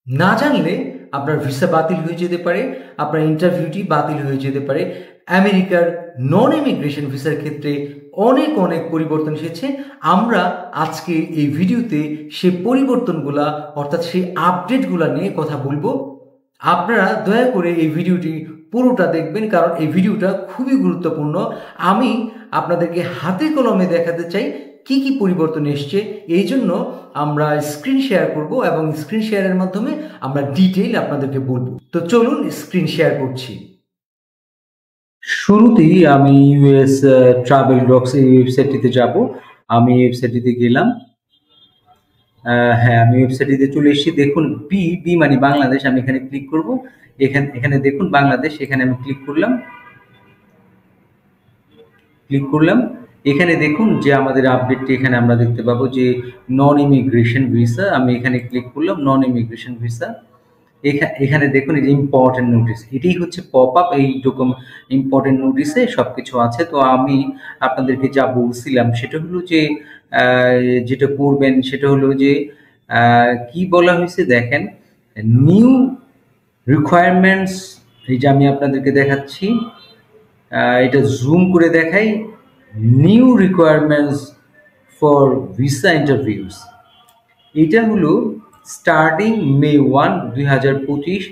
না জানলে আপনার ভিসা বাতিল হয়ে যেতে পারে, আপনার ইন্টারভিউটি বাতিল হয়ে যেতে পারে। আমেরিকার নন ইমিগ্রেশন ভিসার ক্ষেত্রে অনেক অনেক পরিবর্তন এসেছে। আমরা আজকে এই ভিডিওতে সেই পরিবর্তনগুলা অর্থাৎ সেই আপডেটগুলা নিয়ে কথা বলবো। আপনারা দয়া করে এই ভিডিওটি পুরোটা দেখবেন, কারণ এই ভিডিওটা খুবই গুরুত্বপূর্ণ। আমি আপনাদেরকে হাতে কলমে দেখাতে চাই কি কি পরিবর্তন এসছে। এই জন্য আমরা স্ক্রিন শেয়ার করব এবং স্ক্রিন শেয়ারের মাধ্যমে আমরা ডিটেইল আপনাদেরকে বলবো। তো চলুন স্ক্রিন শেয়ার করছি। শুরুতেই আমি ইউএস ট্রাভেল ডক্স এই ওয়েবসাইটটিতে যাব। আমি ওয়েবসাইটটিতে গেলাম। হ্যাঁ, আমি ওয়েবসাইটটিতে চলে এসেছি। দেখুন বি বি মানে বাংলাদেশ, আমি এখানে ক্লিক করব। এখানে দেখুন বাংলাদেশ, এখানে আমি ক্লিক করলাম। এখানে দেখুন যে আমাদের আপডেটটি এখানে আমরা দেখতে পাবো যে নন ইমিগ্রেশন ভিসা। আমি এখানে ক্লিক করলাম নন ইমিগ্রেশন ভিসা। এখানে দেখুন এই যে ইম্পর্টেন্ট নোটিস, এটাই হচ্ছে পপ আপ। এই ইম্পর্টেন্ট নোটিসে সবকিছু আছে। তো আমি আপনাদেরকে যা বলছিলাম সেটা হলো যে যেটা করবেন সেটা হলো যে কি বলা হয়েছে দেখেন, নিউ রিকোয়ারমেন্টস। এই যে আমি আপনাদেরকে দেখাচ্ছি, এটা জুম করে দেখাই। New requirements for visa interviews, এটা হলো starting May 1, 2025,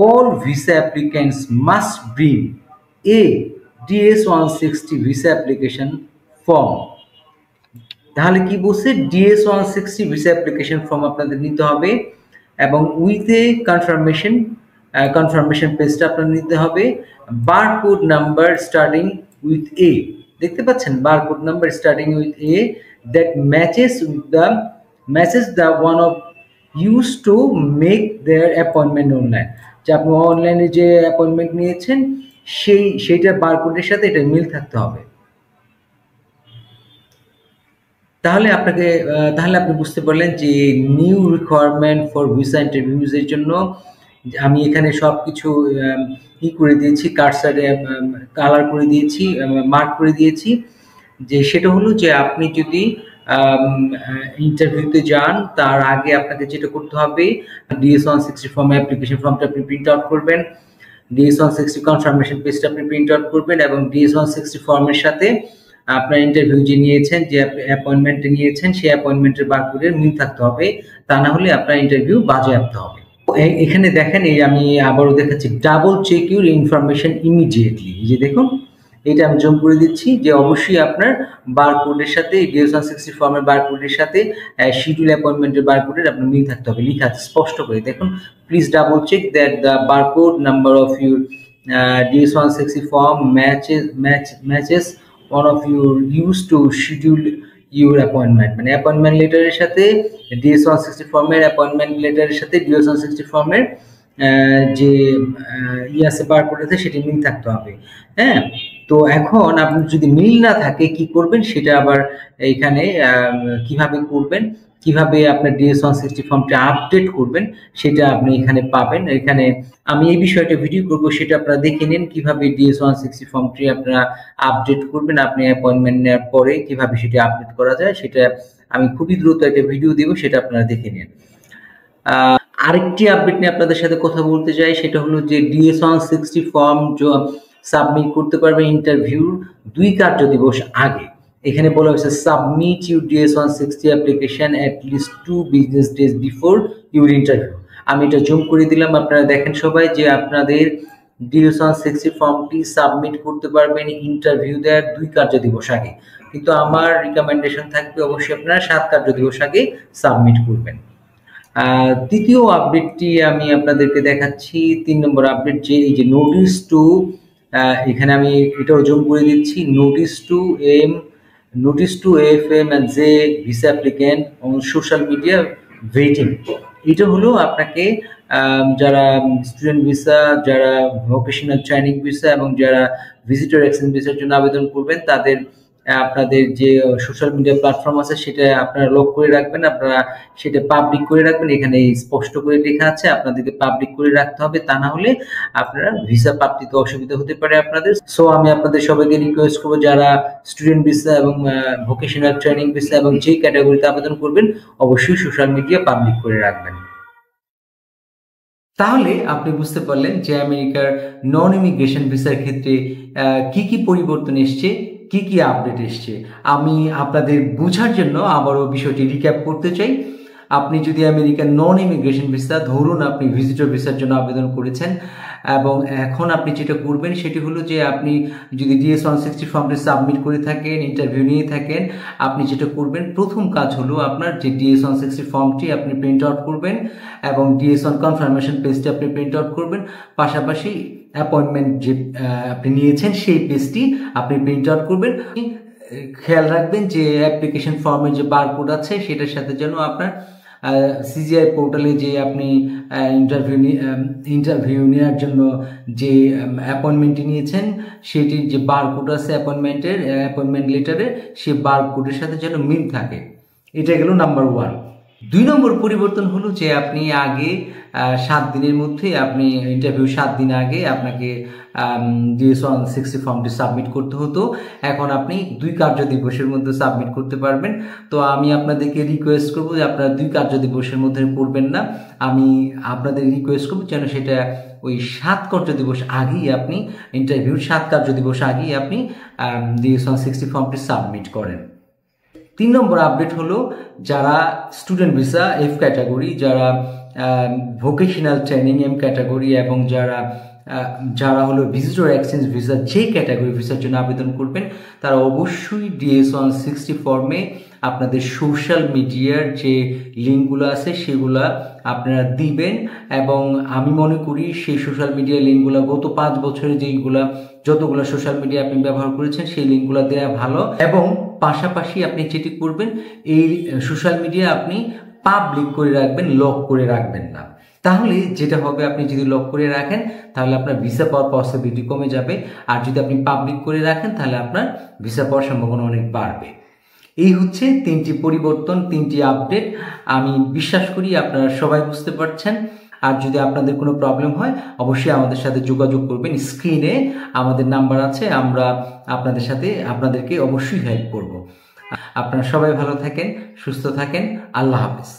all visa applicants must bring a DS-160 visa application form। তাহলে কি বলছে, DS-160 ভিসা অ্যাপ্লিকেশন ফর্ম আপনাদের নিতে হবে এবং উইথ এ কনফার্মেশন পেজটা আপনাদের নিতে হবে। Barcode number starting with a, দেখতে পাচ্ছেন barcode number starting with a that matches the one of use to make their appointment online. যে আপনি অনলাইনে যে অ্যাপয়েন্টমেন্ট নিয়েছেন সেইটার বারকোডের সাথে এটা মিল থাকতে হবে। তাহলে আপনি বুঝতে পারলেন যে new requirement for visa interviews এর জন্য আমি এখানে সবকিছু ই করে দিয়েছি, কার্সারে কালার করে দিয়েছি, মার্ক করে দিয়েছি। যে সেটা হলো যে আপনি যদি ইন্টারভিউতে যান তার আগে আপনাকে যেটা করতে হবে, DS-160 ফর্ম অ্যাপ্লিকেশন ফর্মটা আপনি প্রিন্ট আউট করবেন, DS-160 কনফার্মেশন পেজটা আপনি প্রিন্ট আউট করবেন এবং DS-160 ফর্মের সাথে আপনার ইন্টারভিউ যে নিয়েছেন, যে অ্যাপয়েন্টমেন্ট নিয়েছেন সেই অ্যাপয়েন্টমেন্টের বারকোডের মিল থাকতে হবে। তা না হলে আপনার ইন্টারভিউ বাজেয়াপ্ত হবে। এখানে দেখেন, এই আমি আবারও দেখাচ্ছি, double check your information immediately. এই যে দেখুন, এটা আমি জুম করে দিচ্ছি যে অবশ্যই আপনার বারকোডের সাথে DS-160 ফর্মের বারকোডের সাথে শিডিউল অ্যাপয়েন্টমেন্টের বারকোডের আপনার মিল থাকতে হবে। লেখা আছে স্পষ্ট করে, দেখুন please double check that the barcode number of your DS-160 form matches one of your used to schedule your appointment। মানে অ্যাপয়েন্টমেন্ট লেটারের সাথে DS-160 ফর্মের অ্যাপয়েন্টমেন্ট লেটারের সাথে DS-160 ফর্মের যে আছে বারকোড আছে সেটি মিল থাকতে হবে। হ্যাঁ, তো এখন আপনি যদি মিল না থাকে কি করবেন সেটা আবার এখানে কিভাবে করবেন, কিভাবে আপনার DS-160 ফর্মটা আপডেট করবেন সেটা আপনি এখানে পাবেন। এখানে আমি এই বিষয়টা ভিডিও করব, সেটা আপনারা দেখে নিন কিভাবে DS-160 ফর্মটি আপনারা আপডেট করবেন। আপনি অ্যাপয়েন্টমেন্ট নেওয়ার পরে কিভাবে সেটা আপডেট করা যায় সেটা আমি খুবই দ্রুত একটা ভিডিও দেব, সেটা আপনারা দেখে নিন। আরেকটি আপডেট নিয়ে আপনাদের সাথে কথা বলতে চাই, সেটা হলো যে DS-160 ফর্ম সাবমিট করতে পারবে ইন্টারভিউর 2 কার্য দিবস আগে। এখানে বলা হয়েছে submit your DS-160 application at least 2 business days before your interview. আমি এটা জুম করে দিলাম, আপনারা দেখেন সবাই যে আপনাদের DS-160 ফর্মটি সাবমিট করতে পারবেন ইন্টারভিউ দেওয়ার 2 কার্য দিবস আগে। কিন্তু আমার রিকমেন্ডেশন থাকবে অবশ্যই আপনারা 7 কার্য দিবস আগে সাবমিট করবেন। দ্বিতীয় আপডেটটি আমি আপনাদেরকে দেখাচ্ছি, 3 নম্বর আপডেট, যে এই যে নোটিস টু, এখানে আমি এটাও জুম করে দিচ্ছি, notice two AFM and J visa applicant on social media waiting. এটা হলো আপনাকে যারা স্টুডেন্ট ভিসা, যারা ভোকেশনাল ট্রেনিং ভিসা এবং যারা ভিজিটর এক্সচেঞ্জ ভিসার জন্য আবেদন করবেন তাদের আপনাদের যে সোশ্যাল মিডিয়া প্ল্যাটফর্ম আছে সেটা আপনারা লক করে রাখবেন, আপনারা সেটা পাবলিক করে রাখবেন। এখানে স্পষ্ট করে লেখা আছে আপনাদেরকে পাবলিক করে রাখতে হবে, তা না হলে আপনারা ভিসা প্রাপ্তিতে অসুবিধা হতে পারে আপনাদের। সো আমি আপনাদের সবাইকে রিকোয়েস্ট করবো যারা স্টুডেন্ট ভিসা এবং ভোকেশনাল ট্রেনিং ভিসা এবং যে ক্যাটাগরিতে আবেদন করবেন অবশ্যই সোশ্যাল মিডিয়া পাবলিক করে রাখবেন। তাহলে আপনি বুঝতে পারলেন যে আমেরিকার নন ইমিগ্রেশন ভিসার ক্ষেত্রে কি কি পরিবর্তন এসছে, কি কি আপডেট এসছে। আমি আপনাদের বোঝার জন্য আবারও বিষয়টি রিক্যাপ করতে চাই। আপনি যদি আমেরিকার নন ইমিগ্রেশন ভিসা, ধরুন আপনি ভিজিটর ভিসার জন্য আবেদন করেছেন এবং এখন আপনি যেটা করবেন সেটি হলো যে আপনি যদি DS-160 ফর্মটি সাবমিট করে থাকেন, ইন্টারভিউ নিয়ে থাকেন, আপনি যেটা করবেন প্রথম কাজ হলো আপনার যে DS-160 ফর্মটি আপনি প্রিন্ট আউট করবেন এবং DS-1 কনফার্মেশন পেজটি আপনি প্রিন্ট আউট করবেন। পাশাপাশি অ্যাপয়েন্টমেন্ট যে আপনি নিয়েছেন সেই পেজটি আপনি প্রিন্ট আউট করবেন। খেয়াল রাখবেন যে অ্যাপ্লিকেশন ফর্মের যে বারকোড আছে সেটার সাথে যেন আপনার CGI পোর্টালে যে আপনি ইন্টারভিউ নেওয়ার জন্য যে অ্যাপয়েন্টমেন্টটি নিয়েছেন সেটির যে বারকোড আছে অ্যাপয়েন্টমেন্ট লেটারের, সেই বারকোডের সাথে যেন মিল থাকে। এটা গেল নাম্বার 1। 2 নম্বর পরিবর্তন হলো যে আপনি আগে 7 দিনের মধ্যে আপনি ইন্টারভিউ 7 দিন আগে আপনাকে DS-160 ফর্মটি সাবমিট করতে হতো, এখন আপনি 2 কার্যদিবসের মধ্যে সাবমিট করতে পারবেন। তো আমি আপনাদেরকে রিকোয়েস্ট করবো যে আপনারা 2 কার্যদিবসের মধ্যে করবেন না, আমি আপনাদের রিকোয়েস্ট করবো যেন সেটা ওই 7 কার্যদিবস আগেই আপনি ইন্টারভিউর 7 কার্যদিবস আগেই আপনি DS-160 ফর্মটি সাবমিট করেন। 3 নম্বর আপডেট হলো যারা স্টুডেন্ট ভিসা F ক্যাটাগরি, যারা ভোকেশনাল ট্রেনিং M ক্যাটাগরি এবং যারা হলো ভিজিটর এক্সচেঞ্জ ভিসা যে ক্যাটাগরি ভিসার জন্য আবেদন করবেন, তারা অবশ্যই DS-160 ফর্মে আপনাদের সোশ্যাল মিডিয়ার যে লিঙ্কগুলো আছে সেগুলা আপনারা দিবেন। এবং আমি মনে করি সেই সোশ্যাল মিডিয়ার লিঙ্কগুলো গত 5 বছরে যতগুলো সোশ্যাল মিডিয়া আপনি ব্যবহার করেছেন সেই লিঙ্কগুলো দেওয়া ভালো। এবং পাশাপাশি আপনি যেটি করবেন, এই সোশ্যাল মিডিয়া আপনি পাবলিক করে রাখবেন, লক করে রাখবেন না। তাহলে যেটা হবে, আপনি যদি লক করে রাখেন তাহলে আপনার ভিসা পাওয়ার পসিবিলিটি কমে যাবে, আর যদি আপনি পাবলিক করে রাখেন তাহলে আপনার ভিসা পাওয়ার সম্ভাবনা অনেক বাড়বে। এই হচ্ছে 3টি পরিবর্তন, 3টি আপডেট। আমি বিশ্বাস করি আপনারা সবাই বুঝতে পারছেন। আর যদি আপনাদের কোনো প্রবলেম হয় অবশ্যই আমাদের সাথে যোগাযোগ করবেন, স্ক্রিনে আমাদের নাম্বার আছে, আমরা আপনাদেরকে অবশ্যই হেল্প করব। আপনারা সবাই ভালো থাকেন, সুস্থ থাকেন, আল্লাহ হাফেজ।